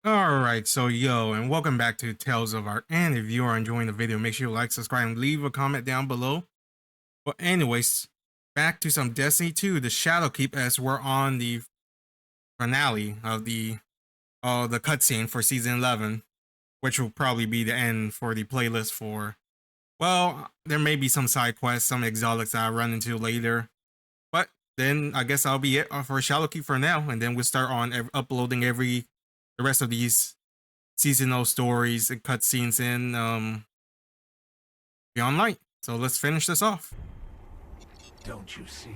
Alright, so yo, and welcome back to Tales of Arc. And if you are enjoying the video, make sure you like, subscribe, and leave a comment down below. But anyways, back to some Destiny 2, the Shadowkeep, as we're on the finale of the cutscene for Season 11, which will probably be the end for the playlist for, well, there may be some side quests, some exotics that I'll run into later. But then I guess I'll be it for Shadowkeep for now, and then we'll start on uploading the rest of these seasonal stories and cutscenes in Beyond Light. So let's finish this off. Don't you see?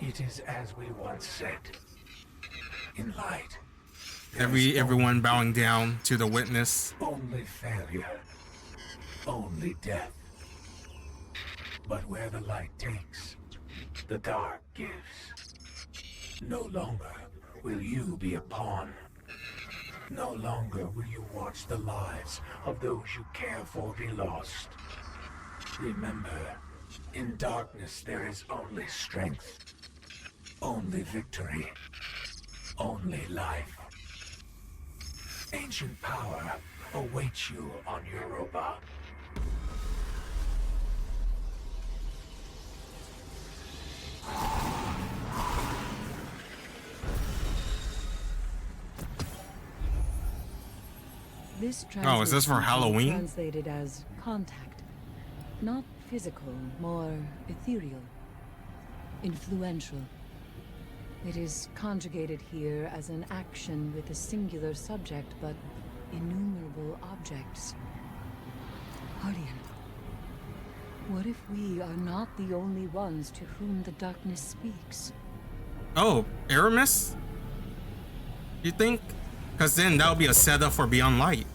It is as we once said. In light. Everyone bowing down to the witness. Only failure. Only death. But where the light takes, the dark gives. No longer will you be a pawn. No longer will you watch the lives of those you care for be lost. Remember, in darkness there is only strength, only victory, only life. Ancient power awaits you on Europa. This Oh, is this for Halloween? Translated as contact. Not physical, more ethereal. Influential. It is conjugated here as an action with a singular subject, but innumerable objects. Guardian, what if we are not the only ones to whom the darkness speaks? Oh, Aramis? You think? Because then that would be a setup for Beyond Light.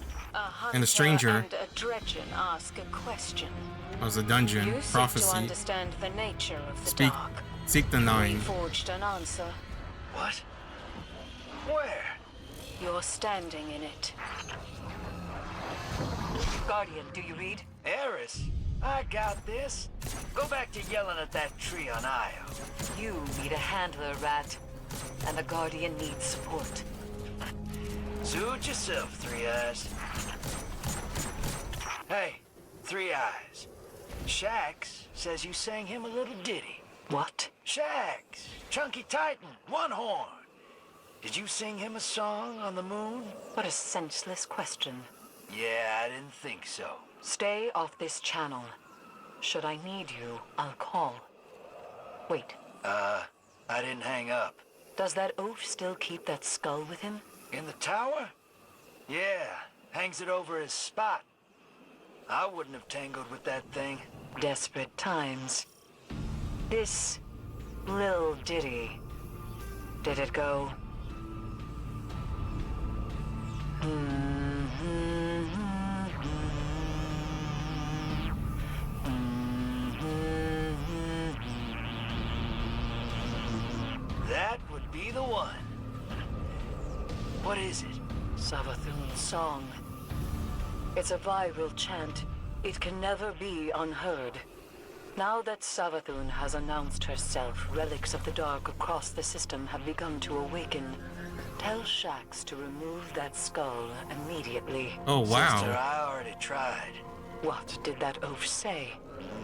And a stranger. And a dredgen ask a question. That was a dungeon. You seek Prophecy. to understand the nature of the Speak. dark. Seek the We nine. forged an answer. What? Where? You're standing in it. Guardian, do you read? Eris, I got this. Go back to yelling at that tree on Io. You need a handler, Rat. And the Guardian needs support. Suit yourself, Three Eyes. Hey, Three Eyes. Shax says you sang him a little ditty. What? Shax, Chunky Titan, One Horn. Did you sing him a song on the moon? What a senseless question. Yeah, I didn't think so. Stay off this channel. Should I need you, I'll call. Wait, I didn't hang up. does that oaf still keep that skull with him? In the tower? Yeah, hangs it over his spot. I wouldn't have tangled with that thing. Desperate times. This lil ditty, did it go? That would be the one. What is it? Savathun's song. It's a viral chant. It can never be unheard. Now that Savathun has announced herself, relics of the dark across the system have begun to awaken. Tell Shax to remove that skull immediately. Oh, wow. Sister, I already tried. What did that oaf say?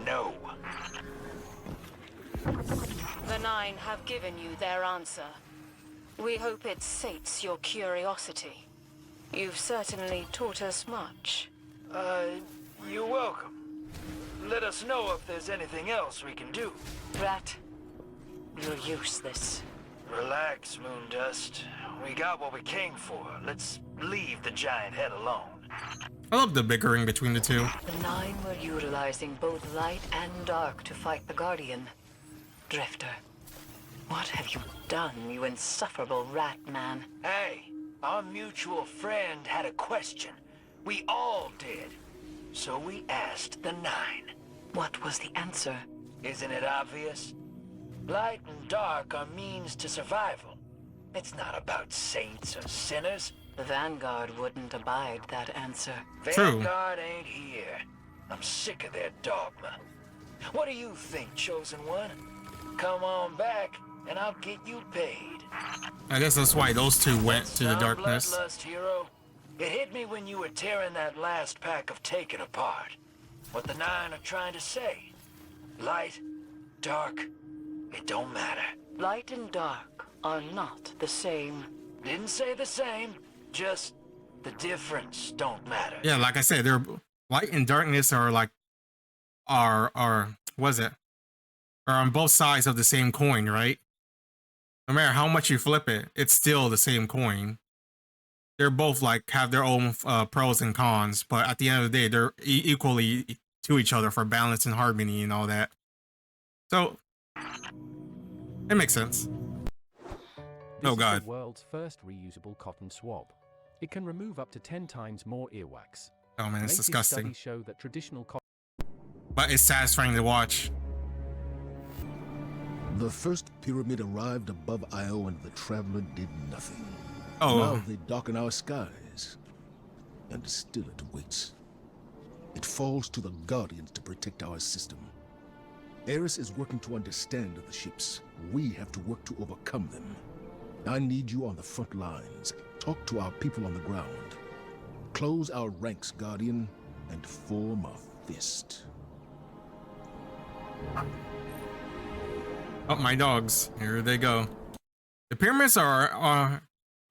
No. The Nine have given you their answer. We hope it sates your curiosity. You've certainly taught us much. You're welcome. Let us know if there's anything else we can do. Rat, you're useless. Relax, Moondust. We got what we came for. Let's leave the giant head alone. I love the bickering between the two. The Nine were utilizing both light and dark to fight the Guardian. Drifter, what have you done, you insufferable rat man? Hey, our mutual friend had a question. We all did. So we asked the Nine. What was the answer? Isn't it obvious? Light and dark are means to survival. It's not about saints or sinners. The Vanguard wouldn't abide that answer. True. Vanguard ain't here. I'm sick of their dogma. What do you think, Chosen One? Come on back, and I'll get you paid. I guess that's why those two went to the darkness. Bloodlust, hero. It hit me when you were tearing that last pack of Taken apart. What the Nine are trying to say. Light, dark, it don't matter. Light and dark are not the same. Didn't say the same, just the difference don't matter. Yeah, like I said, they're light and darkness are like what is it? Are on both sides of the same coin, right? No matter how much you flip it, it's still the same coin. They're both like have their own pros and cons, but at the end of the day, they're equally to each other for balance and harmony and all that. So it makes sense. This Oh God! is the world's first reusable cotton swab. It can remove up to 10 times more earwax. Oh man, it's Latest disgusting. Studies show that traditional cotton, But it's satisfying to watch. The first pyramid arrived above Io and the Traveler did nothing. Oh. Now they darken our skies. And still it waits. It falls to the Guardians to protect our system. Eris is working to understand the ships. We have to work to overcome them. I need you on the front lines. Talk to our people on the ground. Close our ranks, Guardian, and form a fist. Oh, my dogs. Here they go. The pyramids are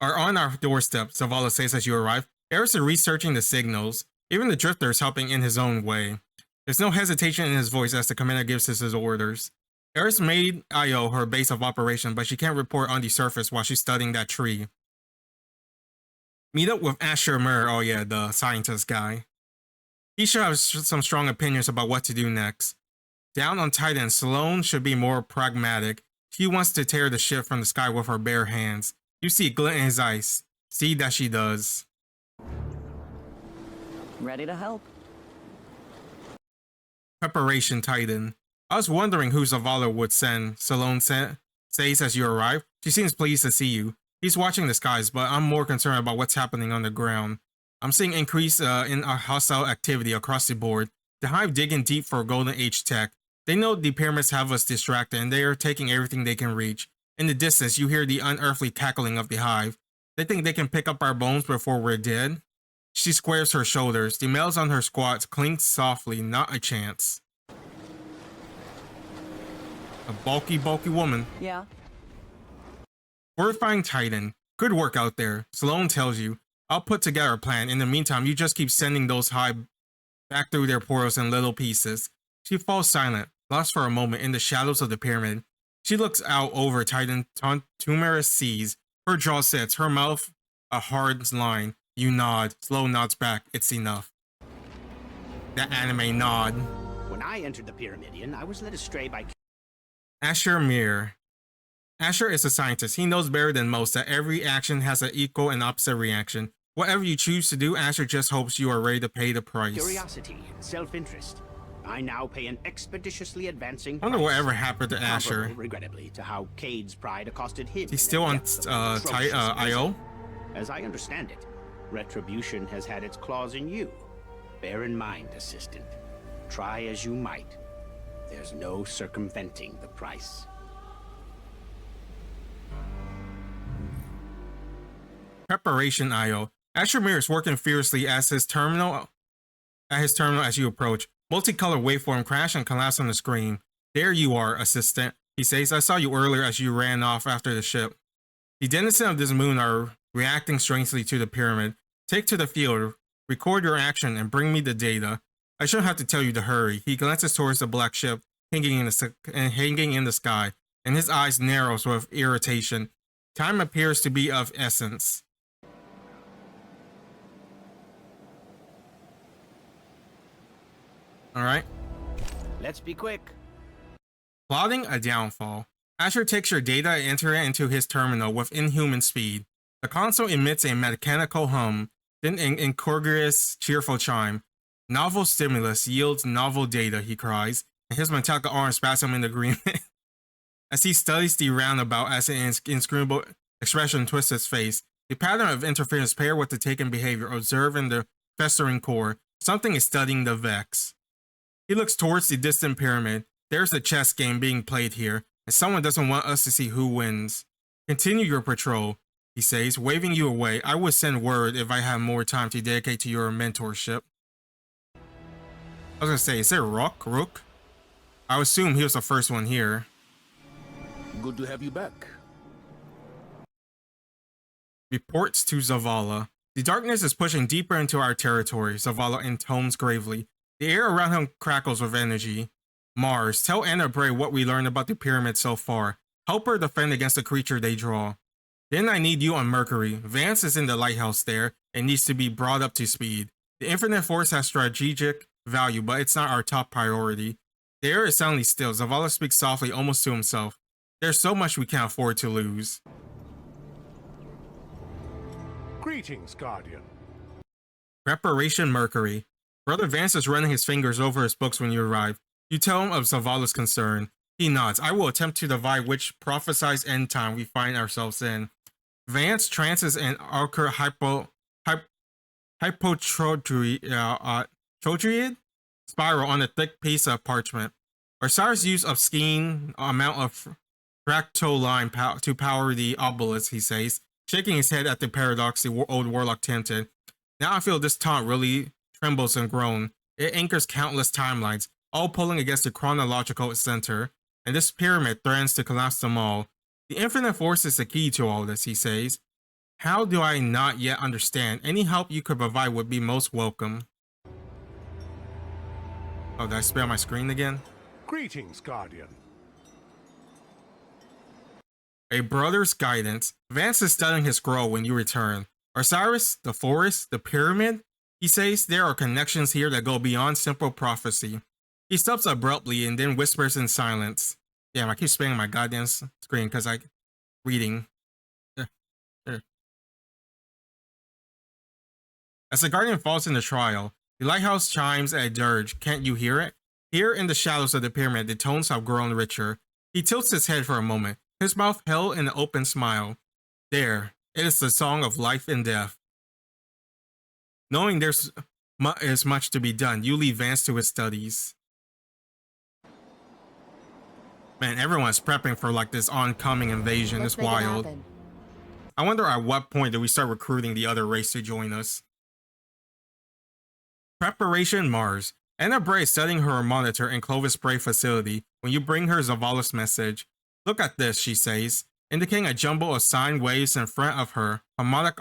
on our doorstep, Zavala says as you arrive. Eris is researching the signals. Even the Drifter is helping in his own way. There's no hesitation in his voice as the commander gives his orders. Eris made Io her base of operation, but she can't report on the surface while she's studying that tree. Meet up with Asher Mir, oh yeah, the scientist guy. He should have some strong opinions about what to do next. Down on Titan, Sloane should be more pragmatic. She wants to tear the ship from the sky with her bare hands. You see a glint in his eyes. See that she does. Ready to help. Preparation Titan. I was wondering who Zavala would send, Sloane says as you arrive. She seems pleased to see you. He's watching the skies, but I'm more concerned about what's happening on the ground. I'm seeing increase in hostile activity across the board. The Hive digging deep for Golden Age tech. They know the pyramids have us distracted and they are taking everything they can reach. In the distance, you hear the unearthly cackling of the Hive. They think they can pick up our bones before we're dead. She squares her shoulders. The males on her squats clink softly, not a chance. A bulky woman. Yeah. Fortifying Titan. Good work out there. Sloane tells you. I'll put together a plan. In the meantime, you just keep sending those Hive back through their portals in little pieces. She falls silent, lost for a moment in the shadows of the pyramid. She looks out over Titan tumorous seas. Her jaw sets, her mouth a hard line. You nod. Sloane nods back. It's enough. That anime nod. When I entered the Pyramidion, I was led astray by... Asher Mir. Asher is a scientist. He knows better than most that every action has an equal and opposite reaction. Whatever you choose to do, Asher just hopes you are ready to pay the price. Curiosity, self-interest. I now pay an expeditiously advancing price. I wonder whatever happened to Asher. Comparable, regrettably, to how Cayde's pride accosted him. He's still on IO? As I understand it, retribution has had its claws in you. Bear in mind, assistant. Try as you might. There's no circumventing the price. Preparation IO. Asher Mir is working fiercely at his terminal as you approach. Multicolored waveform crash and collapse on the screen. There you are, assistant. He says, I saw you earlier as you ran off after the ship. The denizens of this moon are reacting strangely to the pyramid. Take to the field, record your action, and bring me the data. I shouldn't have to tell you to hurry. He glances towards the black ship hanging in the sky, and his eyes narrows with irritation. Time appears to be of essence. Alright. Let's be quick. Plotting a downfall. Asher takes your data and enters it into his terminal with inhuman speed. The console emits a mechanical hum, then an incongruous, cheerful chime. Novel stimulus yields novel data, he cries, and his metallic arm spasms in agreement. As he studies the roundabout as an inscrutable expression twists his face, the pattern of interference paired with the taken behavior observed in the festering core. Something is studying the Vex. He looks towards the distant pyramid. There's a chess game being played here. and someone doesn't want us to see who wins. Continue your patrol, he says, waving you away. I would send word if I had more time to dedicate to your mentorship. I was gonna say, is there Rook? I assume he was the first one here. Good to have you back. Reports to Zavala. The darkness is pushing deeper into our territory, Zavala intones gravely. The air around him crackles with energy. Mars, tell Anna Bray what we learned about the pyramid so far. Help her defend against the creature they draw. Then I need you on Mercury. Vance is in the lighthouse there and needs to be brought up to speed. The Infinite Force has strategic value, but it's not our top priority. The air is suddenly still. Zavala speaks softly, almost to himself. There's so much we can't afford to lose. Greetings, Guardian. Preparation Mercury. Brother Vance is running his fingers over his books when you arrive. You tell him of Zavala's concern. He nods. I will attempt to divide which prophesized end time we find ourselves in. Vance trances an occur hypotrochoid spiral on a thick piece of parchment. Osiris used obscene amount of fractal line to power the Opulence, he says, shaking his head at the paradox the old warlock tempted. Now I feel this taunt really trembles and groans. It anchors countless timelines, all pulling against the chronological center, and this pyramid threatens to collapse them all. The Infinite Force is the key to all this, he says. How do I not yet understand? Any help you could provide would be most welcome. Oh, did I spare my screen again? Greetings, Guardian. A brother's guidance. Vance is studying his scroll when you return. Osiris, the forest, the pyramid? He says there are connections here that go beyond simple prophecy. He stops abruptly and then whispers in silence. Damn, I keep spamming my goddamn screen because I'm reading. As the Guardian falls in the trial, the lighthouse chimes a dirge. Can't you hear it? Here in the shadows of the pyramid, the tones have grown richer. He tilts his head for a moment, his mouth held in an open smile. There, it is the song of life and death. Knowing there's much to be done, you leave Vance to his studies. Man, everyone's prepping for like this oncoming invasion. It's wild. I wonder at what point do we start recruiting the other race to join us. Preparation Mars. Anna Bray is studying her monitor in Clovis Bray facility when you bring her Zavala's message. Look at this, she says, indicating a jumble of sine waves in front of her. Harmonic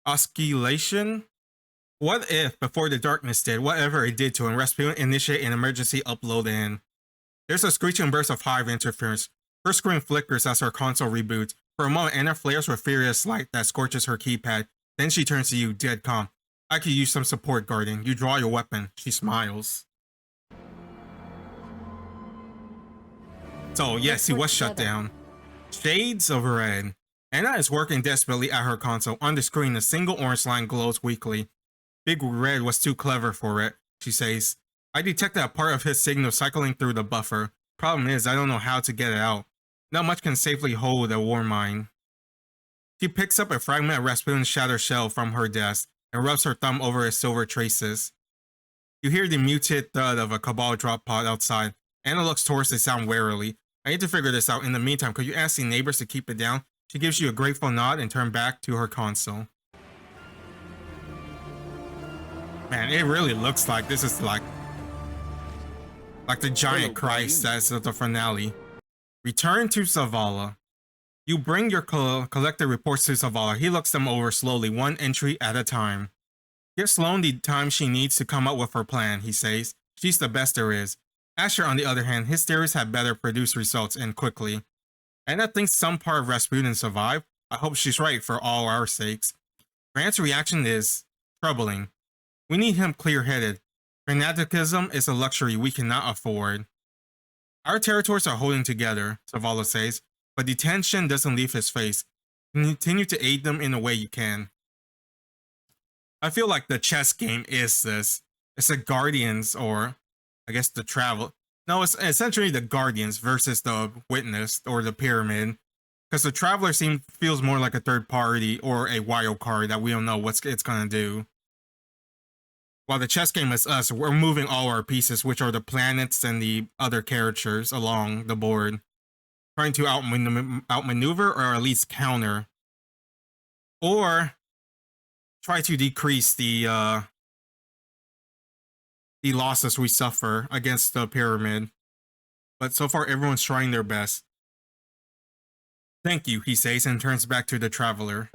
oscillation? What if, before the darkness did whatever it did to him, Rasputin initiate an emergency upload in? There's a screeching burst of Hive interference. Her screen flickers as her console reboots. For a moment, Anna flares with furious light that scorches her keypad. Then she turns to you, dead calm. I could use some support, Guardian. You draw your weapon. She smiles. So, yes, he was shut down. Shades of red. Anna is working desperately at her console. On the screen, a single orange line glows weakly. Big Red was too clever for it, she says. I detected a part of his signal cycling through the buffer. Problem is, I don't know how to get it out. Not much can safely hold a war mine. She picks up a fragment of Rasputin's shattered shell from her desk and rubs her thumb over its silver traces. You hear the muted thud of a Cabal drop pod outside. Anna looks towards the sound warily. I need to figure this out. In the meantime, could you ask the neighbors to keep it down? She gives you a grateful nod and turns back to her console. Man, it really looks like this is like the giant Christ that's at the finale. Return to Zavala. You bring your collected reports to Zavala. He looks them over slowly, one entry at a time. Give Sloane the time she needs to come up with her plan, he says. She's the best there is. Asher, on the other hand, his theories have better produced results and quickly. Anna thinks some part of Rasputin survived. I hope she's right for all our sakes. Grant's reaction is troubling. We need him clear-headed. Fanaticism is a luxury we cannot afford. Our territories are holding together, Zavala says, but the tension doesn't leave his face. Continue to aid them in the way you can. I feel like the chess game is this. It's the Guardians, or I guess the Travel. No, it's essentially the Guardians versus the Witness or the Pyramid. Because the Traveler feels more like a third party or a wild card that we don't know what it's going to do. While the chess game is us, we're moving all our pieces, which are the planets and the other characters along the board. trying to outmaneuver or at least counter, or try to decrease the losses we suffer against the pyramid. But so far, everyone's trying their best. Thank you, he says, and turns back to the traveler.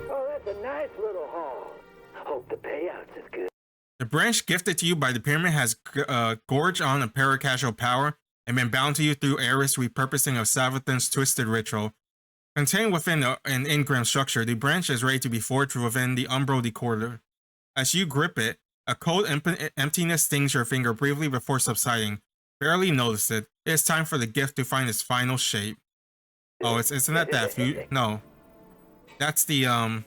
Oh, that's a nice little haul. Hope the payout's as good. The branch gifted to you by the pyramid has gorged on a paracasual power and been bound to you through Eris' repurposing of Savathun's twisted ritual. Contained within an engram structure, the branch is ready to be forged within the umbral decoder. As you grip it, a cold emptiness stings your finger briefly before subsiding. Barely notice it. It's time for the gift to find its final shape. Oh, isn't that no. That's the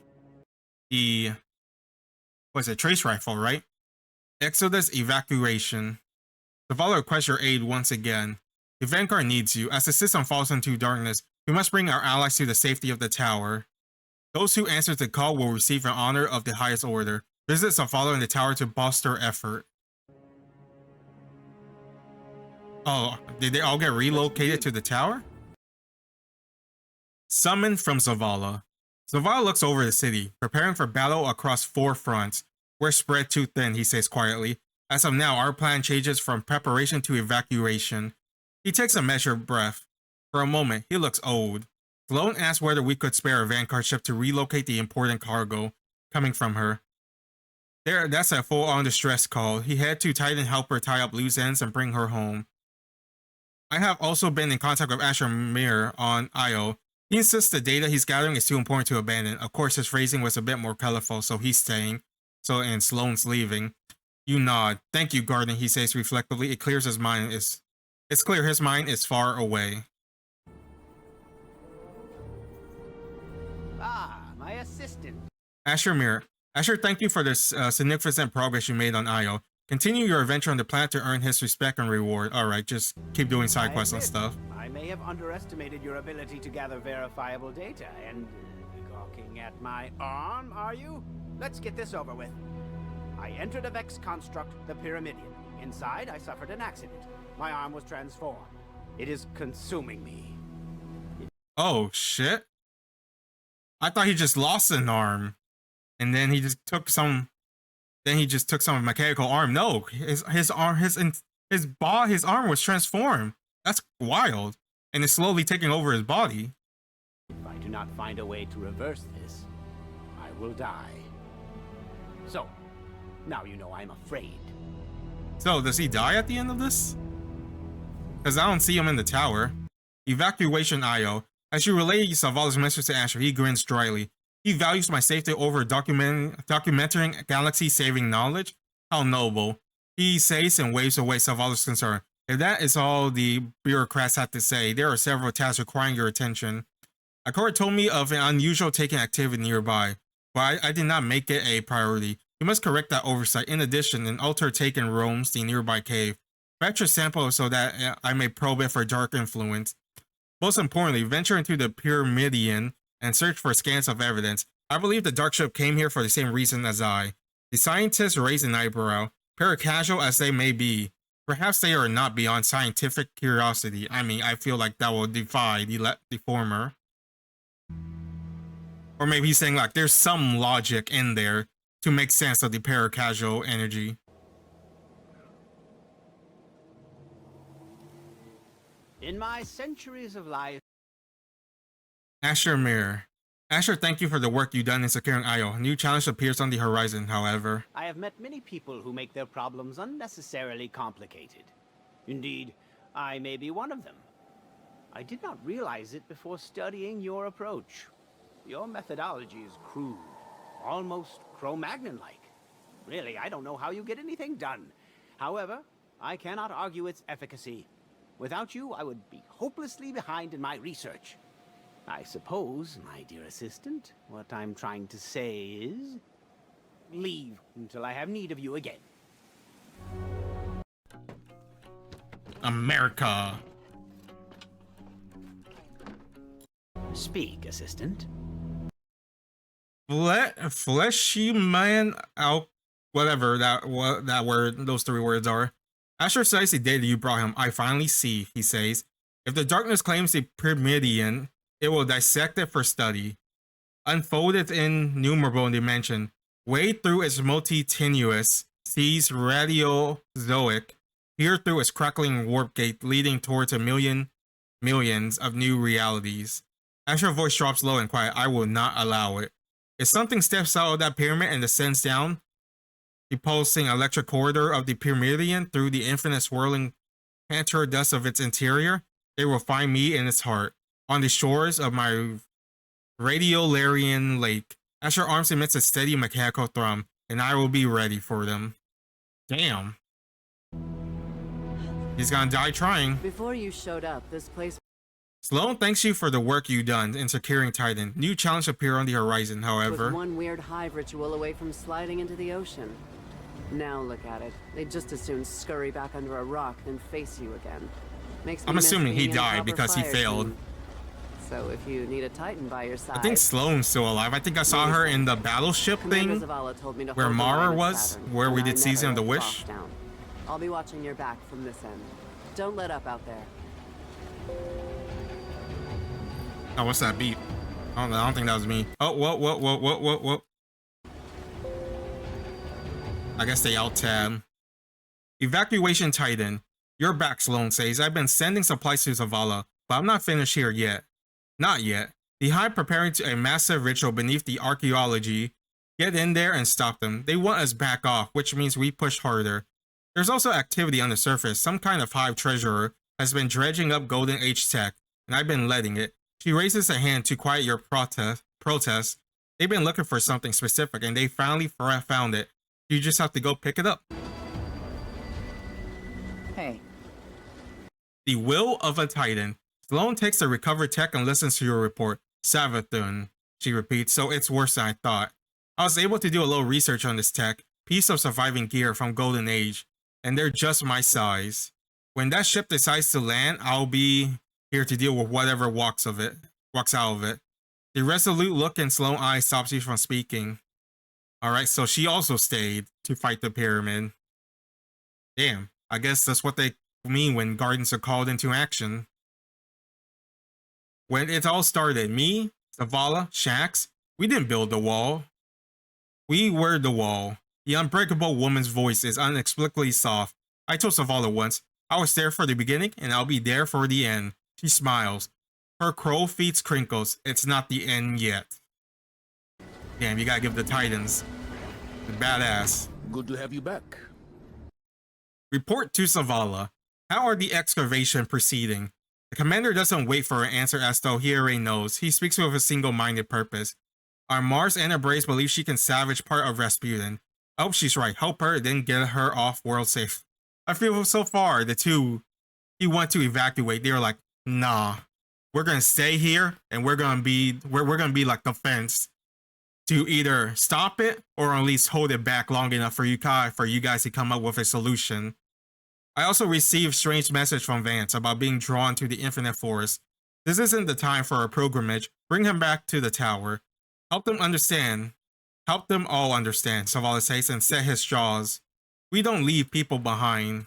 what's it, trace rifle, right? Exodus evacuation. Zavala requests your aid once again. The Vanguard needs you. As the system falls into darkness, we must bring our allies to the safety of the tower. Those who answer the call will receive an honor of the highest order. Visit Zavala in the tower to bolster effort. Oh, did they all get relocated to the tower? Summon from Zavala. Zavala looks over the city, preparing for battle across 4 fronts. We're spread too thin, he says quietly. As of now, our plan changes from preparation to evacuation. He takes a measured breath. For a moment, he looks old. Sloan asks whether we could spare a Vanguard ship to relocate the important cargo coming from her. That's a full-on distress call. He had to Titan help her tie up loose ends and bring her home. I have also been in contact with Asher Mir on Io. He insists the data he's gathering is too important to abandon. Of course, his phrasing was a bit more colorful, so he's staying. And Sloane's leaving. You nod. Thank you, Garden, he says reflectively. It's clear his mind is far away. Ah, my assistant. Asher Mir. Asher, thank you for this significant progress you made on Io. Continue your adventure on the planet to earn his respect and reward. Alright, just keep doing side quests and stuff. I may have underestimated your ability to gather verifiable data, and gawking at my arm, are you? Let's get this over with. I entered a Vex construct, the Pyramidion. Inside, I suffered an accident. My arm was transformed. It is consuming me. Oh, shit. I thought he just lost an arm. And then he just took some... Then he just took some mechanical arm. No, his arm was transformed. That's wild. And it's slowly taking over his body. If I do not find a way to reverse this, I will die. So, now you know I'm afraid. So, does he die at the end of this? Because I don't see him in the tower. Evacuation Io. As you relay Zavala's message to Asher, he grins dryly. He values my safety over documenting galaxy-saving knowledge. How noble. He says and waves away Zavala's concern. If that is all the bureaucrats have to say, there are several tasks requiring your attention. Akora told me of an unusual taking activity nearby, but I did not make it a priority. You must correct that oversight. In addition, an altar taken roams the nearby cave. Fetch a sample so that I may probe it for dark influence. Most importantly, venture into the Pyramidion and search for scans of evidence. I believe the dark ship came here for the same reason as I. The scientists raise an eyebrow, paracasual as they may be. Perhaps they are not beyond scientific curiosity. I mean, I feel like that will defy the former. Or maybe he's saying like there's some logic in there to make sense of the paracasual energy. In my centuries of life... Asher Mir. Asher, thank you for the work you've done in securing Io. A new challenge appears on the horizon, however. I have met many people who make their problems unnecessarily complicated. Indeed, I may be one of them. I did not realize it before studying your approach. Your methodology is crude, almost Cro-Magnon-like. Really, I don't know how you get anything done. However, I cannot argue its efficacy. Without you, I would be hopelessly behind in my research. I suppose, my dear assistant, what I'm trying to say is... leave until I have need of you again. America. Speak, assistant. Fleshy man out, whatever that word, those 3 words are. Asher cites the data you brought him. I finally see, he says. If the darkness claims the Pyramidian, it will dissect it for study. Unfold its innumerable dimension. Wade through its multi-tenuous, seas radiozoic, peer through its crackling warp gate leading towards millions of new realities. As your voice drops low and quiet, I will not allow it. If something steps out of that pyramid and descends down the pulsing electric corridor of the Pyramidian through the infinite swirling panther dust of its interior, they will find me in its heart, on the shores of my Radiolarian lake. As your arms emits a steady mechanical thrum, and I will be ready for them. Damn. He's gonna die trying. Before you showed up, this place... Sloan thanks you for the work you've done in securing Titan. New challenges appear on the horizon, however. was one weird Hive ritual away from sliding into the ocean. Now look at it. They'd just as soon scurry back under a rock than face you again. Makes me I'm miss assuming he being in a died proper because he fire failed. team. So if you need a Titan by your side... I think Sloan's still alive. I think I saw her in the battleship Commander thing Zavala told me to where hold the Mara line of was, Saturn, where we and I did Season of never the let Wish. Frost down. I'll be watching your back from this end. Don't let up out there. Oh, what's that beep? I don't think that was me. Oh, whoa. I guess they out-tab. Evacuation Titan. You're back, Sloan says. I've been sending supplies to Zavala, but I'm not finished here yet. Not yet. The Hive preparing to a massive ritual beneath the archaeology. Get in there and stop them. They want us back off, which means we push harder. There's also activity on the surface. Some kind of Hive treasurer has been dredging up Golden Age tech, and I've been letting it. She raises a hand to quiet your protest. They've been looking for something specific, and they finally found it. You just have to go pick it up. Hey. The will of a Titan. Sloan takes the recovered tech and listens to your report. Savathun, she repeats, so it's worse than I thought. I was able to do a little research on this tech, piece of surviving gear from Golden Age, and they're just my size. When that ship decides to land, I'll be here to deal with whatever walks out of it. The resolute look in Sloan's eyes stops you from speaking. Alright, so she also stayed to fight the pyramid. Damn, I guess that's what they mean when Guardians are called into action. When it all started, me, Zavala, Shax, we didn't build the wall. We were the wall. The unbreakable woman's voice is inexplicably soft. I told Zavala once, I was there for the beginning and I'll be there for the end. She smiles. Her crow feet crinkles. It's not the end yet. Damn, you gotta give the Titans the badass. Good to have you back. Report to Zavala. How are the excavation proceeding? The commander doesn't wait for an answer as though he already knows. He speaks with a single-minded purpose. Our Mars Enterprise believes she can salvage part of Rasputin. I hope she's right. Help her, then get her off world safe. I feel so far the two he want to evacuate. They're like, nah, we're gonna stay here and we're gonna be like the fence to either stop it or at least hold it back long enough for you guys to come up with a solution. I also received a strange message from Vance about being drawn to the Infinite Forest. This isn't the time for a pilgrimage. Bring him back to the tower. Help them understand. Help them all understand, Zavala says, and set his jaws. We don't leave people behind.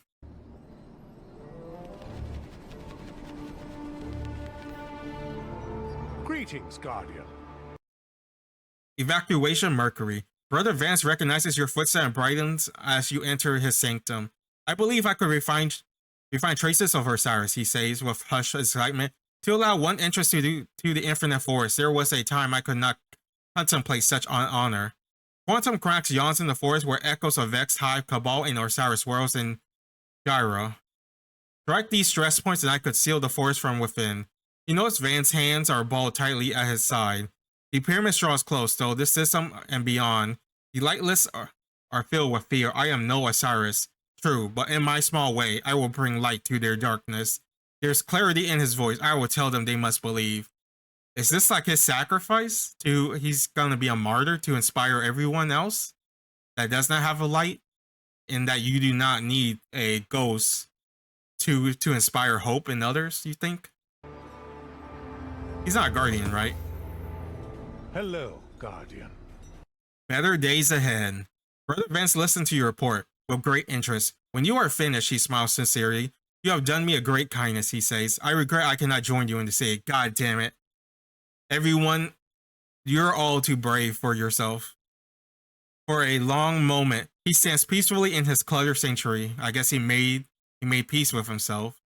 Greetings, Guardian. Evacuation Mercury. Brother Vance recognizes your footsteps and brightens as you enter his sanctum. I believe I could refine traces of Osiris, he says with hushed excitement. To allow one entrance to the Infinite Forest, there was a time I could not contemplate such honor. Quantum cracks yawns in the forest where echoes of Vex, Hive, Cabal, and Osiris whirls in gyro. Strike these stress points and I could seal the forest from within. He knows Vance's hands are balled tightly at his side. The pyramid draws close, though this system and beyond. The lightless are filled with fear. I am no Osiris. True, but in my small way, I will bring light to their darkness. There's clarity in his voice. I will tell them they must believe. Is this like his sacrifice? He's gonna be a martyr to inspire everyone else that does not have a light? And that you do not need a ghost to inspire hope in others, you think? He's not a guardian, right? Hello, Guardian. Better days ahead. Brother Vance listened to your report. with great interest. When you are finished, he smiles sincerely. You have done me a great kindness, he says. I regret I cannot join you in the city. God damn it. Everyone, you're all too brave for yourself. For a long moment, he stands peacefully in his cluttered sanctuary. I guess he made peace with himself.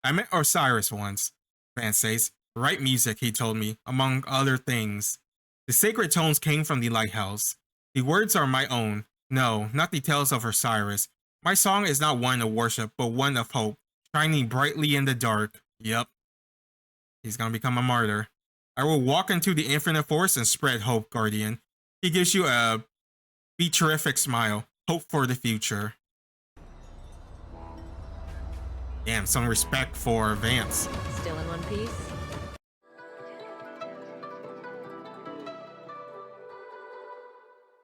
I met Osiris once, Van says. Write music, he told me, among other things. The sacred tones came from the lighthouse. The words are my own. No, not the tales of Osiris. My song is not one of worship, but one of hope, shining brightly in the dark. Yep. He's gonna become a martyr. I will walk into the infinite force and spread hope, Guardian. He gives you a terrific smile. Hope for the future. Damn, some respect for Vance. Still in one piece?